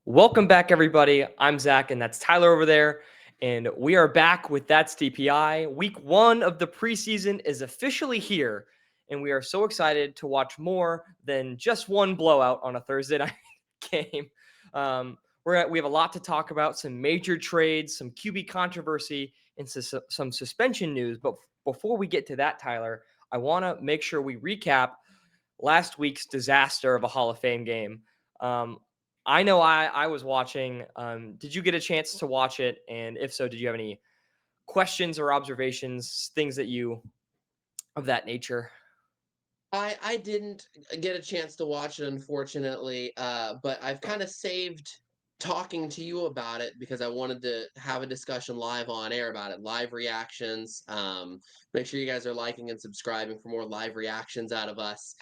Welcome back, everybody. I'm Zach, and that's Tyler over there. And we are back with That's DPI. Week one of the preseason is officially here, and we are so excited to watch more than just one blowout on a Thursday night game. We have a lot to talk about, some major trades, some QB controversy, and some suspension news. But before we get to that, Tyler, I want to make sure we recap last week's disaster of a Hall of Fame game. Um, I know I was watching. Did you get a chance to watch it? And if so, did you have any questions or observations, things that you of that nature? I didn't get a chance to watch it, unfortunately, but I've kind of saved talking to you about it because I wanted to have a discussion live on air about it, live reactions. Make sure you guys are liking and subscribing for more live reactions out of us.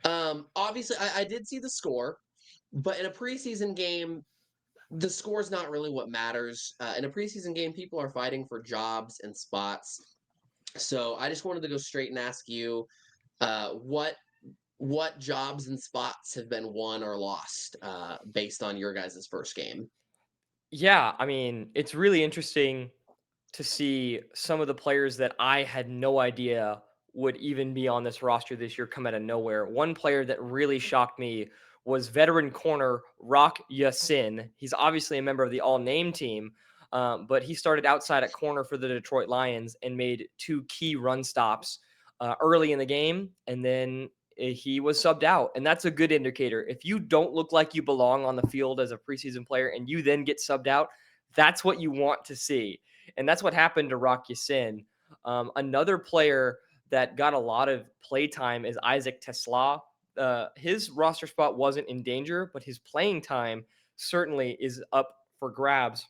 Obviously, I did see the score, but in a preseason game, the score is not really what matters. In a preseason game, people are fighting for jobs and spots. So I just wanted to go straight and ask you what jobs and spots have been won or lost based on your guys' first game? Yeah, I mean, it's really interesting to see some of the players that I had no idea would even be on this roster this year come out of nowhere. One player that really shocked me was veteran corner Rock Yassin. He's obviously a member of the all name team, but he started outside at corner for the Detroit Lions and made two key run stops early in the game. And then he was subbed out. And that's a good indicator. If you don't look like you belong on the field as a preseason player and you then get subbed out, that's what you want to see. And that's what happened to Rock Yassin. Another player that got a lot of play time is Isaac Tesla. His roster spot wasn't in danger, but his playing time certainly is up for grabs.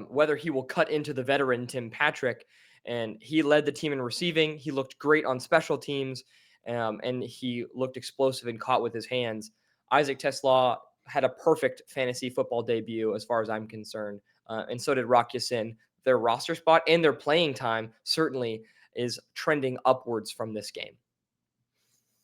Whether he will cut into the veteran Tim Patrick, and he led the team in receiving. He looked great on special teams, and he looked explosive and caught with his hands. Isaac Tesla had a perfect fantasy football debut, as far as I'm concerned, and so did Rock Yassin. Their roster spot and their playing time certainly is trending upwards from this game.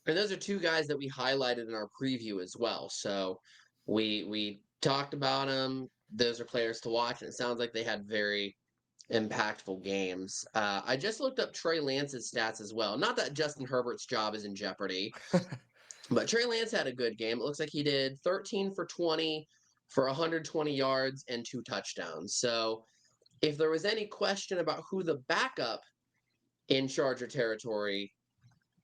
And those are two guys that we highlighted in our preview as well. So we talked about them. Those are players to watch, and it sounds like they had very impactful games. I just looked up Trey Lance's stats as well. Not that Justin Herbert's job is in jeopardy, but Trey Lance had a good game. It looks like he did 13 for 20 for 120 yards and two touchdowns. So if there was any question about who the backup in Charger territory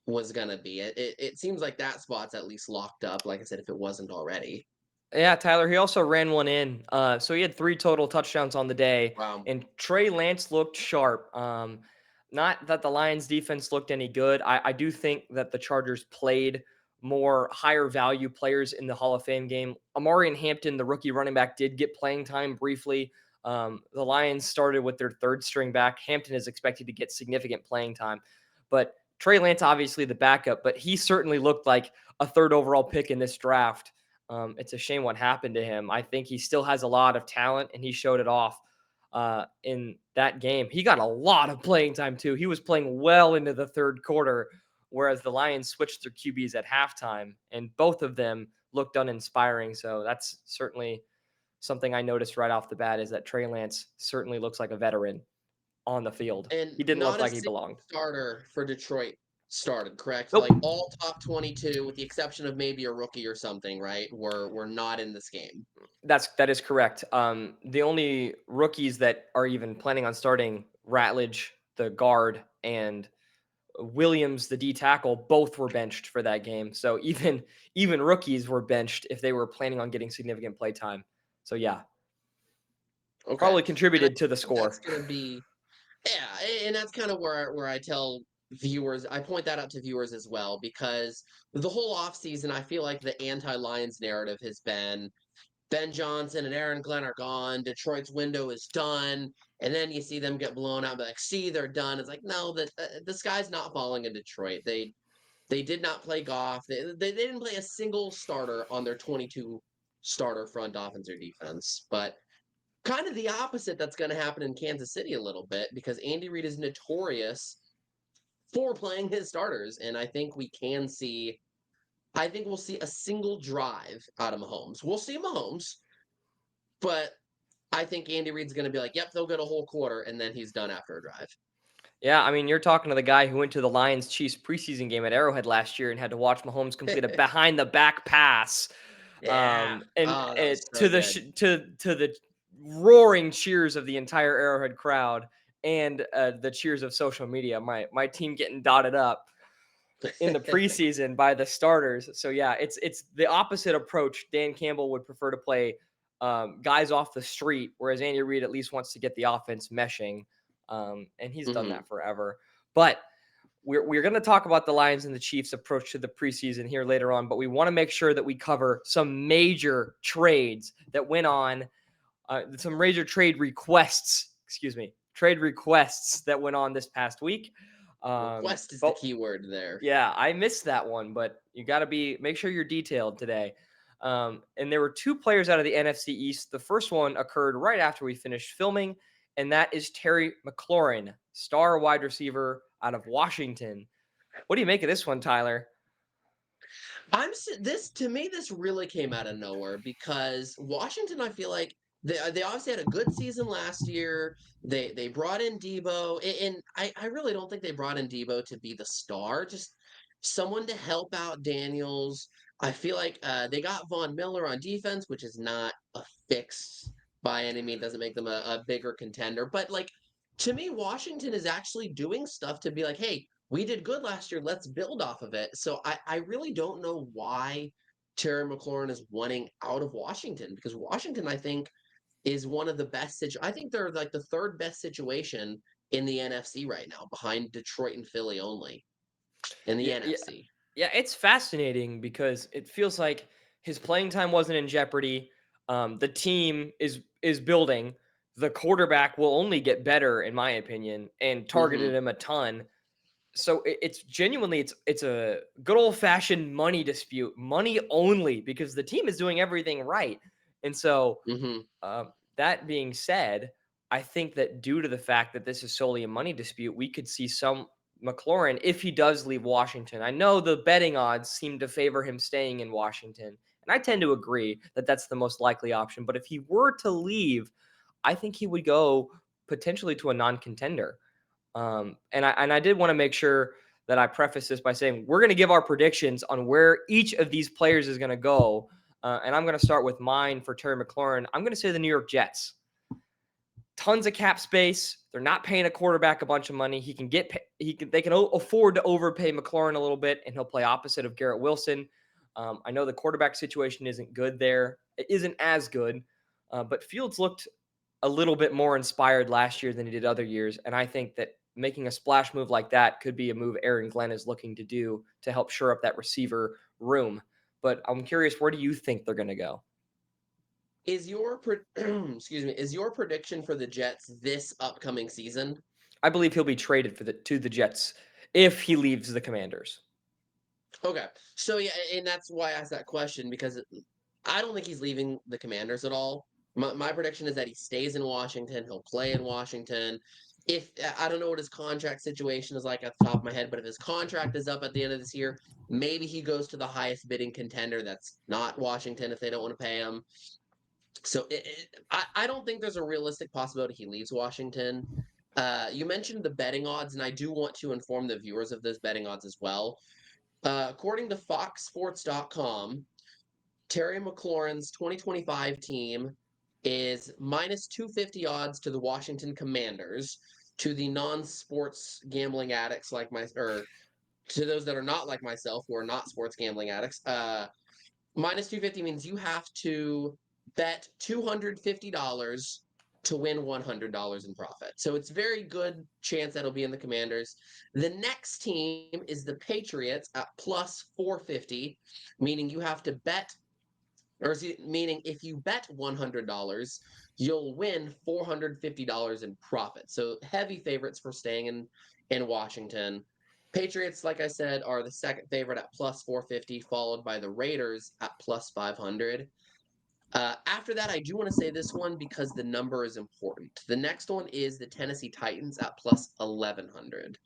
was gonna be, it seems like that spot's at least locked up. Like I said, if it wasn't already. Yeah, Tyler, he also ran one in. So he had three total touchdowns on the day, Wow. and Trey Lance looked sharp. Not that the Lions defense looked any good. I do think that the Chargers played more higher value players in the Hall of Fame game. Amari and Hampton, the rookie running back, did get playing time briefly. The Lions started with their third string back. Hampton is expected to get significant playing time, but Trey Lance, obviously the backup, but he certainly looked like a third overall pick in this draft. It's a shame what happened to him. I think he still has a lot of talent, and he showed it off in that game. He got a lot of playing time too. He was playing well into the third quarter, whereas the Lions switched their QBs at halftime, and both of them looked uninspiring. So that's certainly something I noticed right off the bat is that Trey Lance certainly looks like a veteran on the field. And He didn't look not a like he single belonged. starter for Detroit started, correct? Nope. Like all top 22, with the exception of maybe a rookie or something, right? Were not in this game. That is correct. The only rookies that are even planning on starting Ratledge, the guard, and Williams, the D tackle, both were benched for that game. So even rookies were benched if they were planning on getting significant play time. So yeah, Okay. probably And I contributed to the think that's score. gonna be and that's kind of where I tell viewers, I point that out to viewers as well, because the whole offseason, I feel like the anti-Lions narrative has been Ben Johnson and Aaron Glenn are gone. Detroit's window is done. And then you see them get blown out. Like, see, they're done. It's like, no, the sky's not falling in Detroit. They did not play Goff. They didn't play a single starter on their 22 starter front offense or defense. But kind of the opposite that's going to happen in Kansas City a little bit, because Andy Reid is notorious for playing his starters. And I think we'll see a single drive out of Mahomes. We'll see Mahomes. but I think Andy Reid's going to be like, "Yep, they'll get a whole quarter," and then he's done after a drive. Yeah, I mean, you're talking to the guy who went to the Lions-Chiefs preseason game at Arrowhead last year and had to watch Mahomes complete a behind the back pass, Yeah. and Oh, that was it so to the good. to the roaring cheers of the entire Arrowhead crowd and the cheers of social media. My team getting dotted up in the preseason by the starters. So yeah, it's the opposite approach. Dan Campbell would prefer to play guys off the street, whereas Andy Reid at least wants to get the offense meshing, and he's done Mhm. that forever. But we're going to talk about the Lions and the Chiefs' approach to the preseason here later on. But we want to make sure that we cover some major trades that went on, some major trade requests. Excuse me, trade requests that went on this past week. Request is the But key word there. yeah, I missed that one, but you got to make sure you're detailed today. And there were two players out of the NFC East. The first one occurred right after we finished filming, and that is Terry McLaurin, star wide receiver out of Washington. What do you make of this one, Tyler? This to me, this really came out of nowhere because Washington, I feel like they obviously had a good season last year. They brought in Debo, and I really don't think they brought in Debo to be the star, just someone to help out Daniels. I feel like they got Von Miller on defense, which is not a fix by any means, doesn't make them a bigger contender. But like to me, Washington is actually doing stuff to be like, hey, we did good last year. Let's build off of it. So I really don't know why Terry McLaurin is wanting out of Washington because Washington, I think, is one of the best. I think they're like the third best situation in the NFC right now, behind Detroit and Philly only in the Yeah, yeah, NFC. yeah. It's fascinating because it feels like his playing time wasn't in jeopardy. The team is building. The quarterback will only get better, in my opinion, and targeted Hmm. him a ton. So it's genuinely it's a good old fashioned money dispute, money only, because the team is doing everything right. And so Hmm. that being said, I think that due to the fact that this is solely a money dispute, we could see some McLaurin if he does leave Washington. I know the betting odds seem to favor him staying in Washington, and I tend to agree that that's the most likely option. But if he were to leave, I think he would go potentially to a non-contender. And I did want to make sure that I preface this by saying we're going to give our predictions on where each of these players is going to go. And I'm going to start with mine for Terry McLaurin. I'm going to say the New York Jets. Tons of cap space. They're not paying a quarterback a bunch of money. They can afford to overpay McLaurin a little bit, and he'll play opposite of Garrett Wilson. I know the quarterback situation isn't good there. It isn't as good, but Fields looked a little bit more inspired last year than he did other years. And I think that making a splash move like that could be a move Aaron Glenn is looking to do to help shore up that receiver room. But I'm curious, where do you think they're going to go? Is your excuse me? Is your prediction for the Jets this upcoming season? I believe he'll be traded to the Jets if he leaves the Commanders. Okay. So yeah, and that's why I asked that question because I don't think he's leaving the Commanders at all. My prediction is that he stays in Washington. He'll play in Washington. If I don't know what his contract situation is like at the top of my head, but if his contract is up at the end of this year, maybe he goes to the highest bidding contender that's not Washington if they don't want to pay him. So I don't think there's a realistic possibility he leaves Washington. You mentioned the betting odds, and I do want to inform the viewers of those betting odds as well. According to FoxSports.com, Terry McLaurin's 2025 team is minus 250 odds to the Washington Commanders. To the non-sports gambling addicts like or to those that are not like myself, who are not sports gambling addicts, minus 250 means you have to bet $250 to win $100 in profit. So it's very good chance that'll be in the Commanders. The next team is the Patriots at plus 450, meaning you have to bet, or meaning if you bet $100, you'll win $450 in profit. So heavy favorites for staying in Washington. Patriots, like I said, are the second favorite at plus 450, followed by the Raiders at plus 500. After that, I do want to say this one because the number is important. The next one is the Tennessee Titans at plus 1100.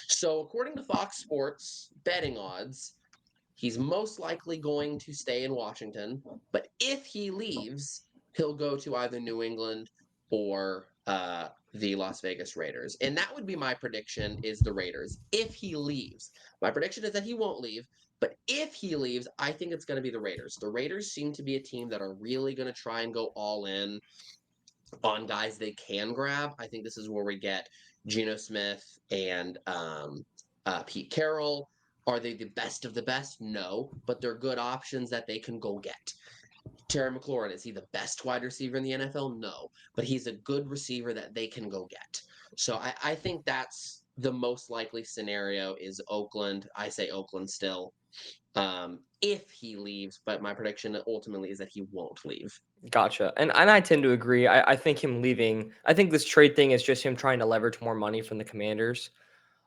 So, according to Fox Sports betting odds, he's most likely going to stay in Washington. But if he leaves, he'll go to either New England or the Las Vegas Raiders. And that would be my prediction is the Raiders if he leaves. My prediction is that he won't leave, but if he leaves, I think it's going to be the Raiders. The Raiders seem to be a team that are really going to try and go all in on guys they can grab. I think this is where we get Geno Smith and Pete Carroll. Are they the best of the best? No, but they're good options that they can go get. Terry McLaurin, is he the best wide receiver in the NFL? No, but he's a good receiver that they can go get. So I think that's the most likely scenario is Oakland. I say Oakland still, if he leaves, but my prediction ultimately is that he won't leave. Gotcha. And I tend to agree. I think him leaving, I think this trade thing is just him trying to leverage more money from the Commanders,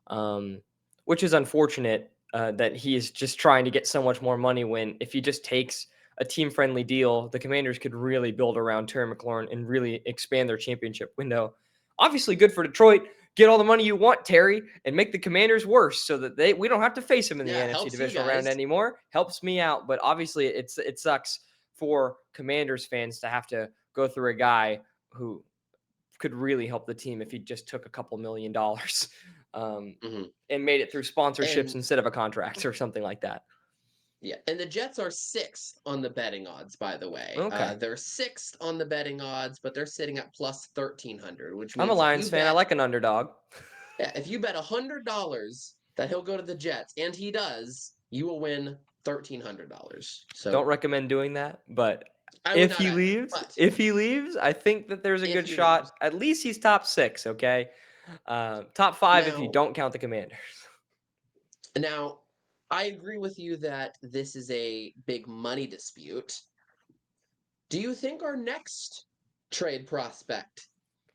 um, which is unfortunate that he is just trying to get so much more money when if he just takes a team friendly deal, the Commanders could really build around Terry McLaurin and really expand their championship window. Obviously, good for Detroit. Get all the money you want, Terry, and make the Commanders worse so that we don't have to face him in the Yeah, NFC helps you divisional round guys. anymore. Helps me out, but obviously it sucks for Commanders fans to have to go through a guy who could really help the team if he just took a couple $1 million um, Hmm. and made it through sponsorships And instead of a contract or something like that. yeah, and the Jets are sixth on the betting odds, by the way. Okay. They're sixth on the betting odds, but they're sitting at plus 1,300, which I'm a means if Lions you fan. I bet, like an underdog. yeah, if you bet $100 that he'll go to the Jets, and he does, you will win $1,300. Don't So recommend doing that, but I would not either. But if he leaves, I think that there's a if good he shot. leaves, At least he's top 6, okay? Top 5 if you now, don't count the Commanders. now, I agree with you that this is a big money dispute. Do you think our next trade prospect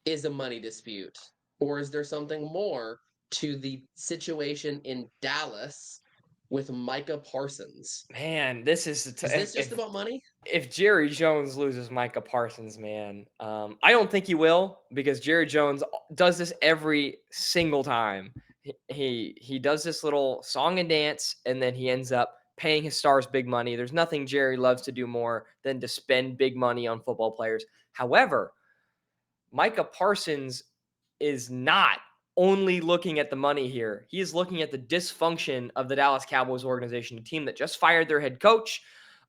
is a money dispute? Or is there something more to the situation in Dallas with Micah Parsons? Man, this is Is this just about money? if Jerry Jones loses Micah Parsons, man, I don't think he will because Jerry Jones does this every single time. He does this little song and dance, and then he ends up paying his stars big money. There's nothing Jerry loves to do more than to spend big money on football players. However, Micah Parsons is not only looking at the money here. He is looking at the dysfunction of the Dallas Cowboys organization, a team that just fired their head coach,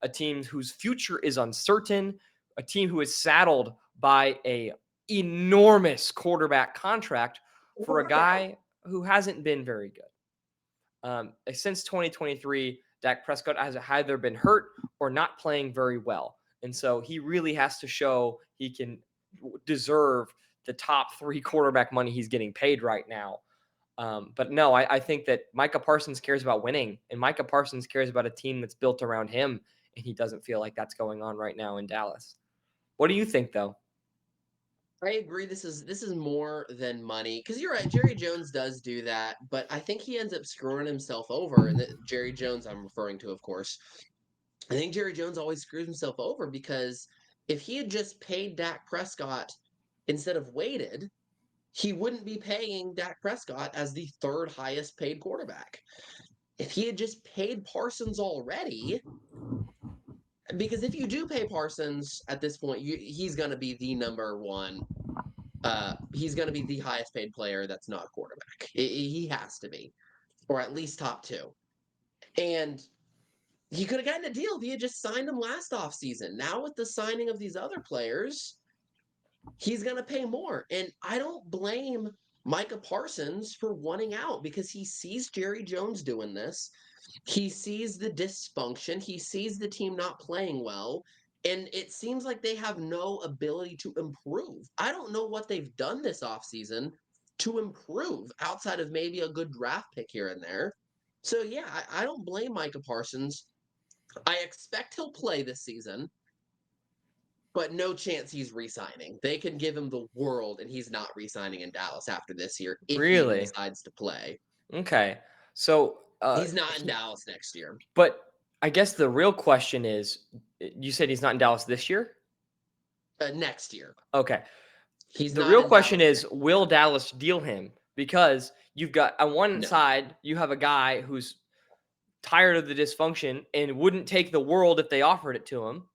a team whose future is uncertain, a team who is saddled by a enormous quarterback contract for a guy who hasn't been very good. Since 2023, Dak Prescott has either been hurt or not playing very well. And so he really has to show he can deserve the top 3 quarterback money he's getting paid right now. But no, I think that Micah Parsons cares about winning, and Micah Parsons cares about a team that's built around him, and he doesn't feel like that's going on right now in Dallas. What do you think, though? I agree. This is more than money because you're right. Jerry Jones does do that, but I think he ends up screwing himself over. And that Jerry Jones, I'm referring to, of course. I think Jerry Jones always screws himself over because if he had just paid Dak Prescott instead of waited, he wouldn't be paying Dak Prescott as the third highest paid quarterback. If he had just paid Parsons already, because if you do pay Parsons at this point, he's going to be the number one. He's going to be the highest paid player that's not a quarterback. He has to be, or at least top two. And he could have gotten a deal if he had just signed him last offseason. Now, with the signing of these other players, he's going to pay more. And I don't blame Micah Parsons for wanting out because he sees Jerry Jones doing this. He sees the dysfunction. He sees the team not playing well. And it seems like they have no ability to improve. I don't know what they've done this offseason to improve outside of maybe a good draft pick here and there. So, yeah, I don't blame Micah Parsons. I expect he'll play this season, but no chance he's re-signing. They can give him the world, and he's not re-signing in Dallas after this year if he even Really? decides to play. Okay. So, He's not in Dallas next year. but I guess the real question is, you said he's not in Dallas this year? Next year, Okay. he's The not real in question Dallas is, next will year. Dallas deal him? Because you've got on one No. side, you have a guy who's tired of the dysfunction and wouldn't take the world if they offered it to him.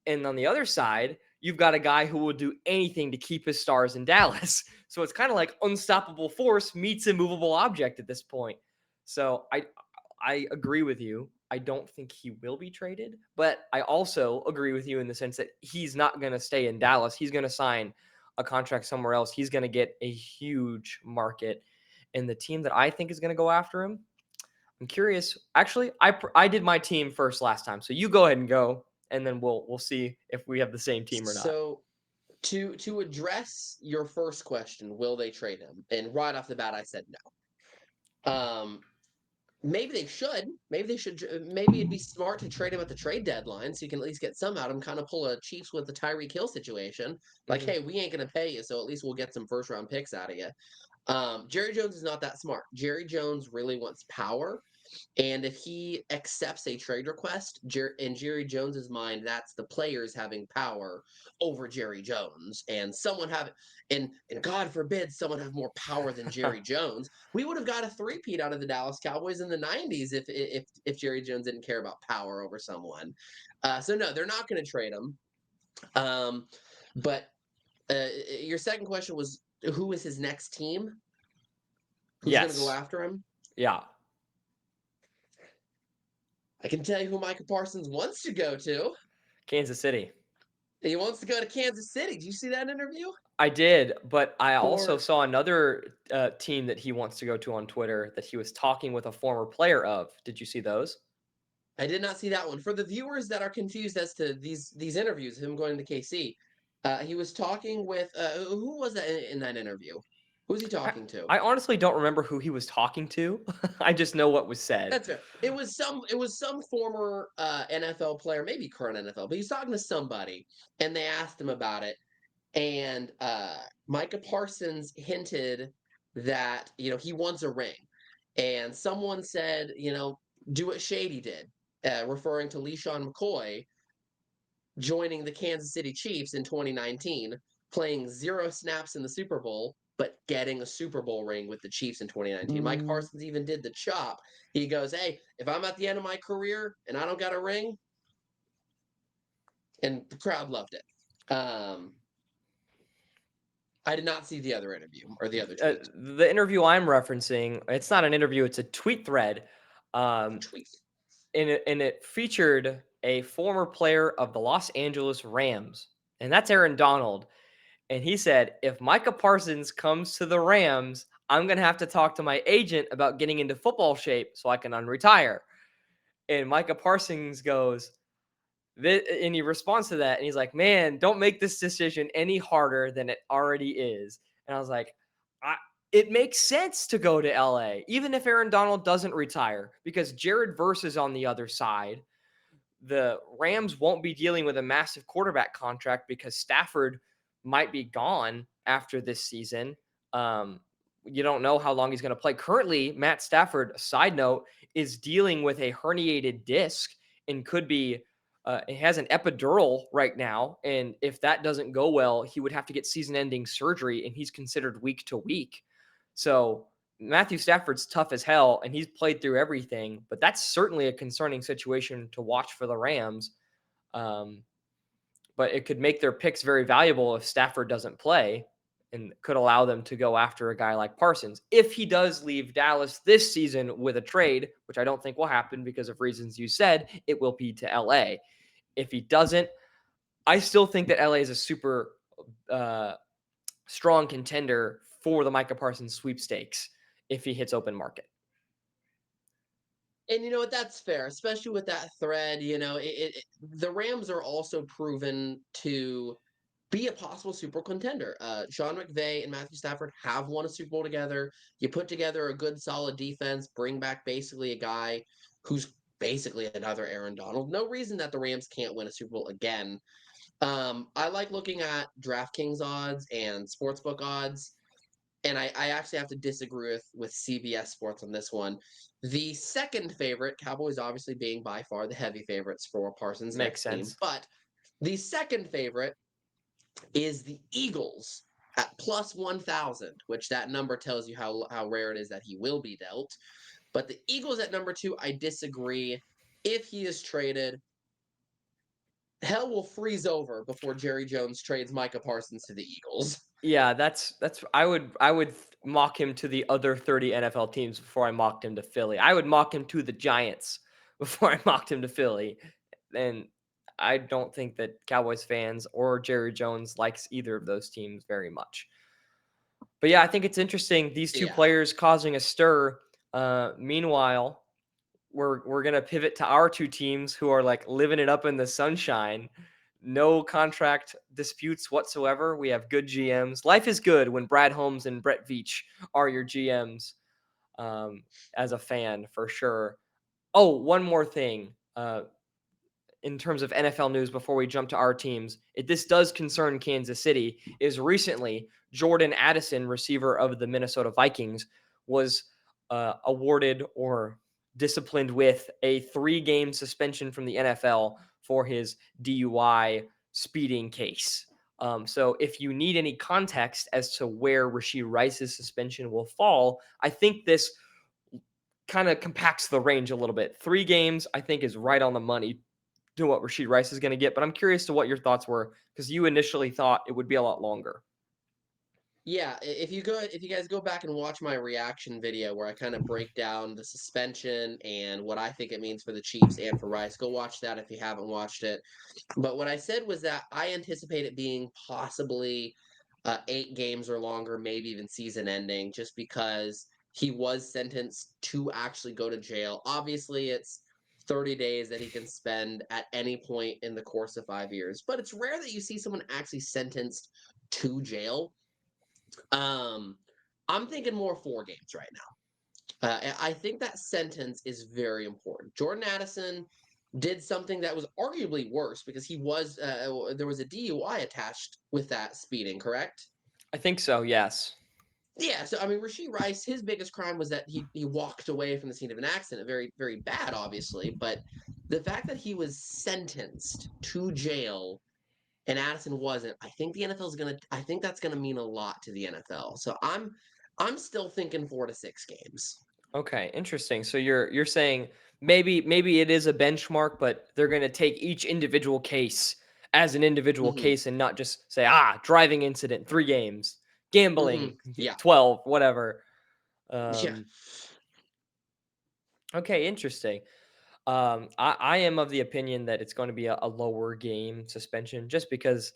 And on the other side, you've got a guy who will do anything to keep his stars in Dallas. So it's kind of like unstoppable force meets immovable object at this point. So I agree with you. I don't think he will be traded, but I also agree with you in the sense that he's not going to stay in Dallas. He's going to sign a contract somewhere else. He's going to get a huge market. And the team that I think is going to go after him, I'm curious. Actually, I did my team first last time. So you go ahead and go, and then we'll see if we have the same team or not. So to address your first question, will they trade him? And right off the bat, I said no. Maybe they should. Maybe they should. Maybe it'd be smart to trade him at the trade deadline, so you can at least get some out of him. Kind of pull a Chiefs with the Tyreek Hill situation. Like, Mhm. hey, we ain't gonna pay you, so at least we'll get some first round picks out of you. Jerry Jones is not that smart. Jerry Jones really wants power. And if he accepts a trade request, in Jerry Jones's mind, that's the players having power over Jerry Jones, and someone have, and God forbid someone have more power than Jerry Jones. We would have got a three-peat out of the Dallas Cowboys in the '90s if Jerry Jones didn't care about power over someone. So no, they're not going to trade him. Um, but your second question was who is his next team? Who's going to go Yes. after him? Yeah. I can tell you who Micah Parsons wants to go to. Kansas City. He wants to go to Kansas City. Did you see that interview? I did, but I also For saw another team that he wants to go to on Twitter that he was talking with a former player of. Did you see those? I did not see that one. For the viewers that are confused as to these interviews, him going to KC, he was talking with who was that in that interview? Who's he I, talking to? I honestly don't remember who he was talking to. I just know what was said. That's fair. It was some former NFL player, maybe current NFL, but he's talking to somebody, and they asked him about it, and Micah Parsons hinted that he wants a ring, and someone said do what Shady did, referring to LeSean McCoy joining the Kansas City Chiefs in 2019, playing 0 snaps in the Super Bowl, but getting a Super Bowl ring with the Chiefs in 2019. Mike Parsons even did the chop. He goes, "Hey, if I'm at the end of my career and I don't got a ring," and the crowd loved it. I did not see the other interview or the other tweet. The interview I'm referencing, it's not an interview, it's a tweet thread. A Um, tweet. and it featured a former player of the Los Angeles Rams, and that's Aaron Donald. And he said, if Micah Parsons comes to the Rams, I'm going to have to talk to my agent about getting into football shape so I can unretire. And Micah Parsons goes, and he responds to that, and he's like, man, don't make this decision any harder than it already is. And I was like, I, it makes sense to go to LA, even if Aaron Donald doesn't retire, because Jared Verse is on the other side. The Rams won't be dealing with a massive quarterback contract because Stafford might be gone after this season. Um, you don't know how long he's going to play. Currently, Matt Stafford, side note, is dealing with a herniated disc and could be. He has an epidural right now, and if that doesn't go well, he would have to get season-ending surgery, and he's considered week to week. So Matthew Stafford's tough as hell, and he's played through everything, but that's certainly a concerning situation to watch for the Rams. Um, but it could make their picks very valuable if Stafford doesn't play and could allow them to go after a guy like Parsons. If he does leave Dallas this season with a trade, which I don't think will happen because of reasons you said, it will be to LA. If he doesn't, I still think that LA is a super uh, strong contender for the Micah Parsons sweepstakes if he hits open market. And you know what? That's fair, especially with that thread. The Rams are also proven to be a possible Super Bowl contender. Sean McVay and Matthew Stafford have won a Super Bowl together. You put together a good, solid defense, bring back basically a guy who's basically another Aaron Donald. No reason that the Rams can't win a Super Bowl again. I like looking at DraftKings odds and sportsbook odds, and I actually have to disagree with CBS Sports on this one. The second favorite, Cowboys obviously being by far the heavy favorites for Parsons' Makes next team, sense. but the second favorite is the Eagles at plus 1,000, which that number tells you how rare it is that he will be dealt. But the Eagles at number 2, I disagree. If he is traded, hell will freeze over before Jerry Jones trades Micah Parsons to the Eagles. Yeah, that's I would mock him to the other 30 NFL teams before I mocked him to Philly. I would mock him to the Giants before I mocked him to Philly. And I don't think that Cowboys fans or Jerry Jones likes either of those teams very much. But yeah, I think it's interesting these two Yeah. players causing a stir. Meanwhile, we're gonna pivot to our two teams who are like living it up in the sunshine. No contract disputes whatsoever. We have good GMs. Life is good when Brad Holmes and Brett Veach are your GMs. Um, as a fan, for sure. Oh, one more thing. In terms of NFL news before we jump to our teams, this does concern Kansas City. Is recently Jordan Addison, receiver of the Minnesota Vikings, was awarded or disciplined with a 3-game suspension from the NFL for his DUI speeding case. So, if you need any context as to where Rashee Rice's suspension will fall, I think this kind of compacts the range a little bit. 3 games, I think, is right on the money to what Rashee Rice is going to get, but I'm curious to what your thoughts were because you initially thought it would be a lot longer. Yeah, if you guys go back and watch my reaction video where I kind of break down the suspension and what I think it means for the Chiefs and for Rice, go watch that if you haven't watched it. But what I said was that I anticipate it being possibly 8 games or longer, maybe even season ending, just because he was sentenced to actually go to jail. Obviously, it's 30 days that he can spend at any point in the course of 5 years, but it's rare that you see someone actually sentenced to jail. um, I'm thinking more 4 games right now. I think that sentence is very important. Jordan Addison did something that was arguably worse because there was a DUI attached with that speeding, correct? I think so, yes. Yeah, so I mean, Rashee Rice, his biggest crime was that he walked away from the scene of an accident. Very very bad, obviously, but the fact that he was sentenced to jail and Addison wasn't, I think the NFL is gonna. I think that's gonna mean a lot to the NFL. So I'm still thinking 4 to 6 games. Okay, interesting. So you're saying maybe it is a benchmark, but they're going to take each individual case as an individual Hmm. case and not just say, driving incident, 3 games, Hmm. gambling, Yeah. 12, whatever. Yeah. Um, okay, interesting. I am of the opinion that it's going to be a lower game suspension just because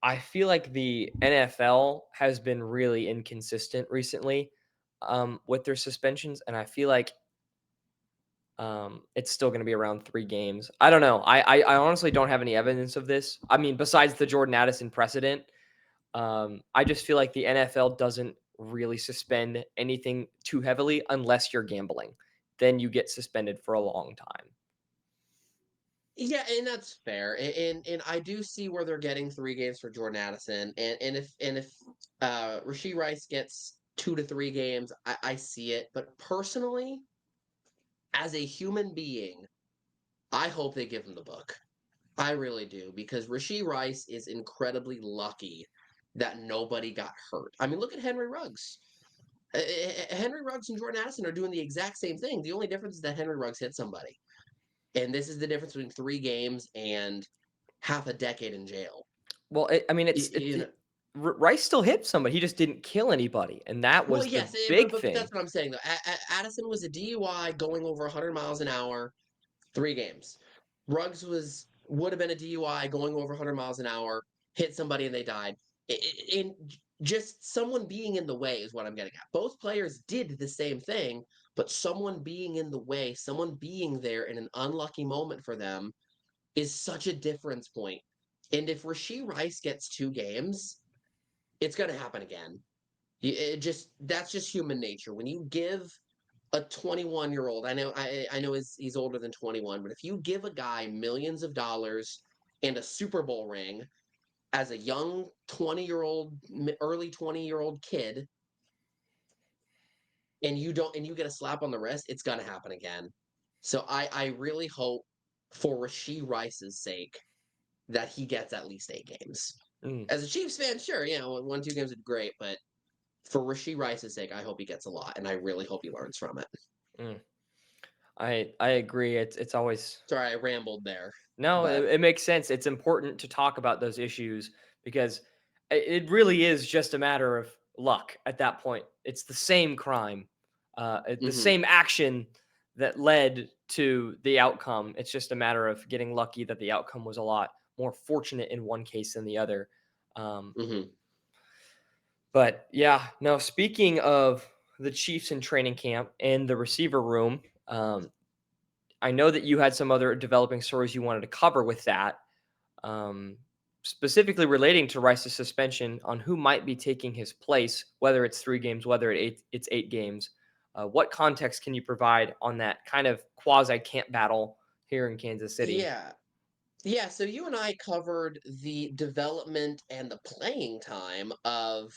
I feel like the NFL has been really inconsistent recently with their suspensions, and I feel like it's still going to be around 3 games. I don't know. I honestly don't have any evidence of this. I mean, besides the Jordan Addison precedent, I just feel like the NFL doesn't really suspend anything too heavily unless you're gambling. Then you get suspended for a long time. Yeah, and that's fair. And I do see where they're getting 3 games for Jordan Addison. And if Rasheed Rice gets 2 to 3 games, I see it. But personally, as a human being, I hope they give him the book. I really do, because Rasheed Rice is incredibly lucky that nobody got hurt. I mean, look at Henry Ruggs. Henry Ruggs and Jordan Addison are doing the exact same thing. The only difference is that Henry Ruggs hit somebody. And this is the difference between 3 games and half a decade in jail. Well, I mean, You know, Rice still hit somebody. He just didn't kill anybody, and that well, was the yes, big but thing. that's what I'm saying though. Addison was a DUI going over 100 miles an hour, 3 games. Ruggs would have been a DUI going over 100 miles an hour, hit somebody and they died. In just someone being in the way is what I'm getting at. Both players did the same thing, but someone being in the way, someone being there in an unlucky moment for them is such a difference point. And if Rasheed Rice gets 2 games, it's going to happen again. That's just human nature. When you give a 21-year-old, I know he's older than 21, but if you give a guy millions of dollars and a Super Bowl ring as a young 20-year-old, early 20-year-old kid, and you get a slap on the wrist, it's going to happen again. So I really hope, for Rasheed Rice's sake, that he gets at least 8 games. Mm, As a Chiefs fan, sure, 1, 2 games would be great, but for Rasheed Rice's sake, I hope he gets a lot, and I really hope he learns from it. mm. I agree. It's always Sorry, I rambled there, no, but it makes sense. It's important to talk about those issues because it really is just a matter of luck at that point. It's the same crime, the mhm. same action that led to the outcome. It's just a matter of getting lucky that the outcome was a lot more fortunate in one case than the other. Um, Mhm. but yeah, no, speaking of the Chiefs in training camp and the receiver room, I know that you had some other developing stories you wanted to cover with that, um, specifically relating to Rice's suspension on who might be taking his place, whether it's 3 games, whether it's 8 games. What context can you provide on that kind of quasi camp battle here in Kansas City? Yeah. Yeah, so you and I covered the development and the playing time of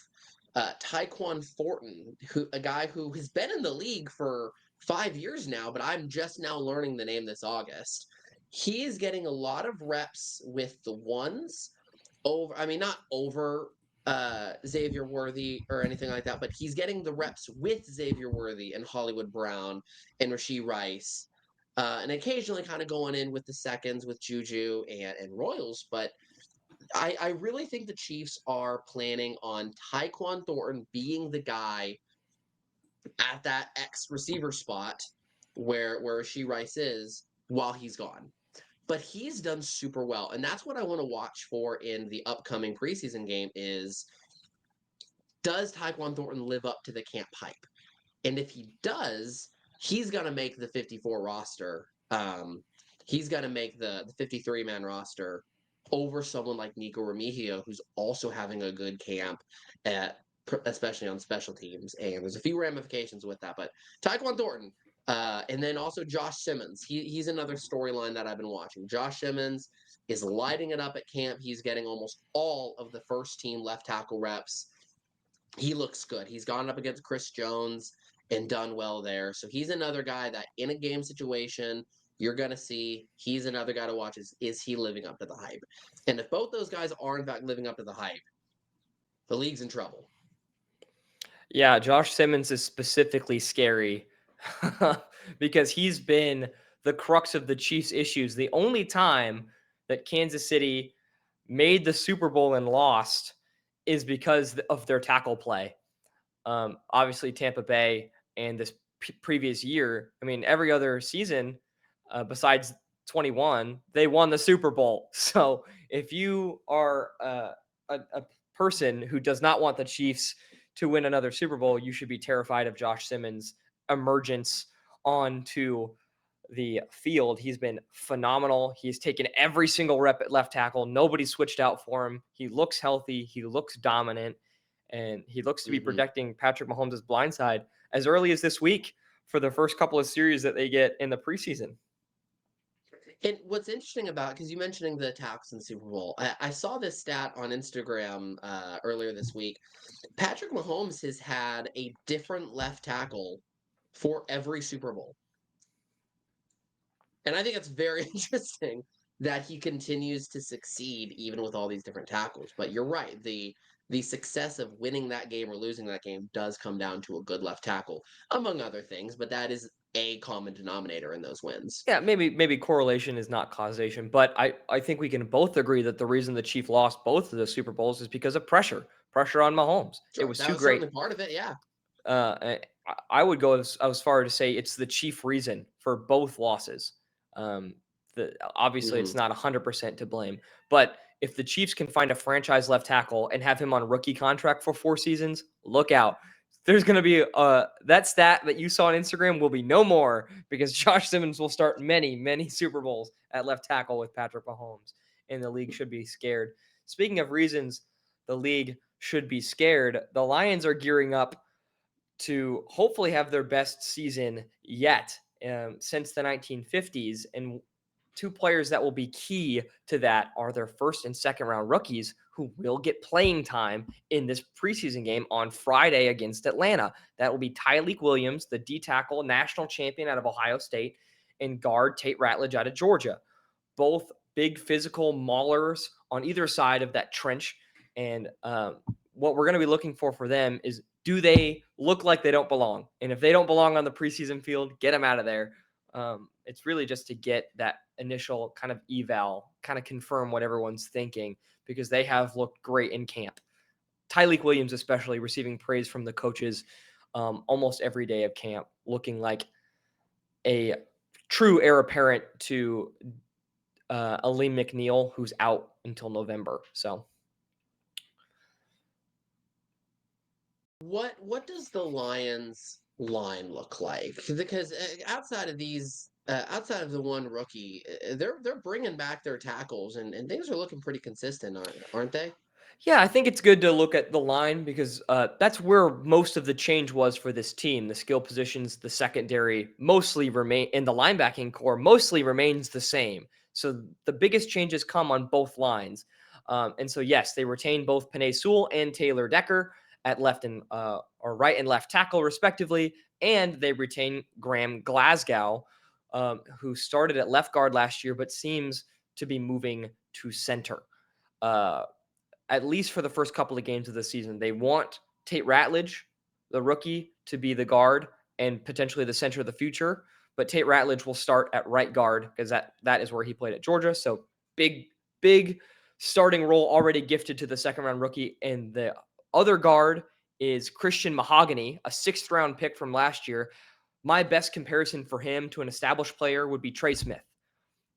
Tyquan Thornton, a guy who has been in the league for 5 years now, but I'm just now learning the name this August. He is getting a lot of reps with the ones over. I mean, not over Xavier Worthy or anything like that, but he's getting the reps with Xavier Worthy and Hollywood Brown and Rasheed Rice, and occasionally kind of going in with the seconds with Juju and Royals. But I really think the Chiefs are planning on Tyquan Thornton being the guy at that X receiver spot where Rasheed Rice is while he's gone. But he's done super well, and that's what I want to watch for in the upcoming preseason game. Is does Tyquan Thornton live up to the camp hype? And if he does, he's going to make the 54 roster. He's going to make the 53 man roster over someone like Nico Remigio, who's also having a good camp, at, especially on special teams. And there's a few ramifications with that. But Tyquan Thornton, and then also Josh Simmons. He's another storyline that I've been watching. Josh Simmons is lighting it up at camp. He's getting almost all of the first team left tackle reps. He looks good. He's gone up against Chris Jones and done well there. So he's another guy that in a game situation, you're going to see he's another guy to watch. Is he living up to the hype? And if both those guys are in fact living up to the hype, the league's in trouble. Yeah, Josh Simmons is specifically scary because he's been the crux of the Chiefs' issues. The only time that Kansas City made the Super Bowl and lost is because of their tackle play. Obviously, Tampa Bay and this previous year, I mean, every other season besides 21, they won the Super Bowl. So if you are a person who does not want the Chiefs to win another Super Bowl, you should be terrified of Josh Simmons' emergence onto the field. He's been phenomenal. He's taken every single rep at left tackle. Nobody switched out for him. He looks healthy. He looks dominant. And he looks to be Mm-hmm. protecting Patrick Mahomes' blind side as early as this week for the first couple of series that they get in the preseason. And what's interesting about, because you mentioning the tackles in Super Bowl, I saw this stat on Instagram earlier this week. Patrick Mahomes has had a different left tackle for every Super Bowl. And I think it's very interesting that he continues to succeed even with all these different tackles. But you're right, the success of winning that game or losing that game does come down to a good left tackle, among other things. But that is a common denominator in those wins. Yeah, maybe correlation is not causation, but I think we can both agree that the reason the Chief lost both of the Super Bowls is because of pressure on Mahomes. It Sure, was that too was great. certainly part of it. Yeah. I would go as far to say it's the chief reason for both losses. Um, obviously, Hmm. it's not 100% to blame, but if the Chiefs can find a franchise left tackle and have him on a rookie contract for 4 seasons, look out. There's going to be that stat that you saw on Instagram will be no more because Josh Simmons will start many Super Bowls at left tackle with Patrick Mahomes, and the league should be scared. Speaking of reasons the league should be scared, the Lions are gearing up to hopefully have their best season yet since the 1950s. And 2 players that will be key to that are their first and second round rookies who will get playing time in this preseason game on Friday against Atlanta. That will be Tyleik Williams, the D tackle, national champion out of Ohio State, and guard Tate Ratledge out of Georgia. Both big physical maulers on either side of that trench. And what we're going to be looking for them is do they look like they don't belong? And if they don't belong on the preseason field, get them out of there. It's really just to get that initial kind of eval, kind of confirm what everyone's thinking because they have looked great in camp. Tyleek Williams, especially, receiving praise from the coaches almost every day of camp, looking like a true heir apparent to Aleem McNeil, who's out until November. So, What does the Lions line look like? Because outside of the one rookie, they're bringing back their tackles and things are looking pretty consistent, aren't they? yeah, I think it's good to look at the line because that's where most of the change was for this team. The skill positions, the secondary mostly remain, and the linebacking core mostly remains the same. So the biggest changes come on both lines. And so, yes, they retain both Panay Sewell and Taylor Decker at left and or right and left tackle, respectively, and they retain Graham Glasgow, who started at left guard last year but seems to be moving to center. Uh, at least for the first couple of games of the season. They want Tate Ratledge, the rookie, to be the guard and potentially the center of the future. But Tate Ratledge will start at right guard because that is where he played at Georgia. So big starting role already gifted to the second round rookie. And the other guard is Christian Mahogany, a sixth round pick from last year. My best comparison for him to an established player would be Trey Smith,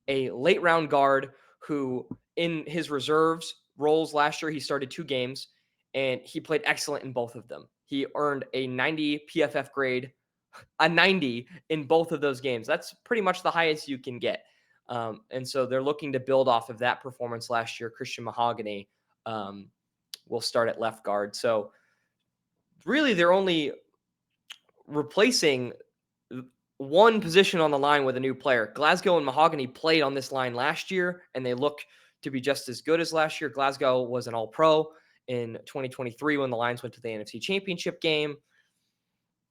a late round guard who, in his reserves roles last year, he started 2 games and he played excellent in both of them. He earned a 90 PFF grade, a 90 in both of those games. That's pretty much the highest you can get. And so they're looking to build off of that performance last year. Christian Mahogany um, will start at left guard. So really, they're only replacing one position on the line with a new player. Glasgow and Mahogany played on this line last year, and they look to be just as good as last year. Glasgow was an All Pro in 2023 when the Lions went to the NFC Championship game,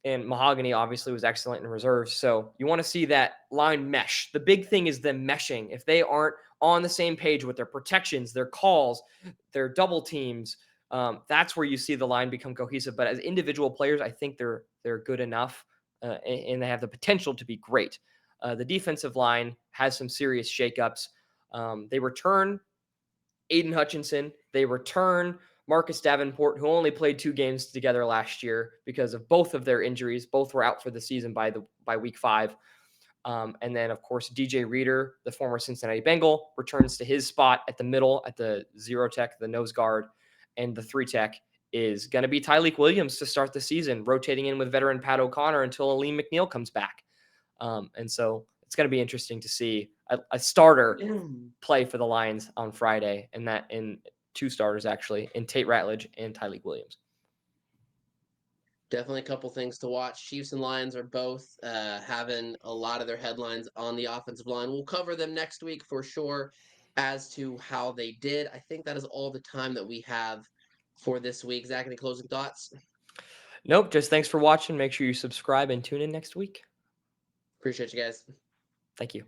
and Mahogany obviously was excellent in reserves. So you want to see that line mesh. The big thing is them meshing. If they aren't on the same page with their protections, their calls, their double teams, that's where you see the line become cohesive. But as individual players, I think they're good enough, and they have the potential to be great. The defensive line has some serious shakeups. They return Aiden Hutchinson. They return Marcus Davenport, who only played 2 games together last year because of both of their injuries. Both were out for the season by week 5. And then, of course, DJ Reader, the former Cincinnati Bengal, returns to his spot at the middle at the 0 tech, the nose guard, and the 3 tech is going to be Tyleek Williams to start the season, rotating in with veteran Pat O'Connor until Aleem McNeil comes back. And so it's going to be interesting to see a starter play for the Lions on Friday, and that in 2 starters actually, in Tate Ratledge and Tyleek Williams. Definitely a couple things to watch. Chiefs and Lions are both having a lot of their headlines on the offensive line. We'll cover them next week for sure as to how they did. I think that is all the time that we have for this week. Zach, any closing thoughts? Nope, just thanks for watching. Make sure you subscribe and tune in next week. Appreciate you guys. Thank you.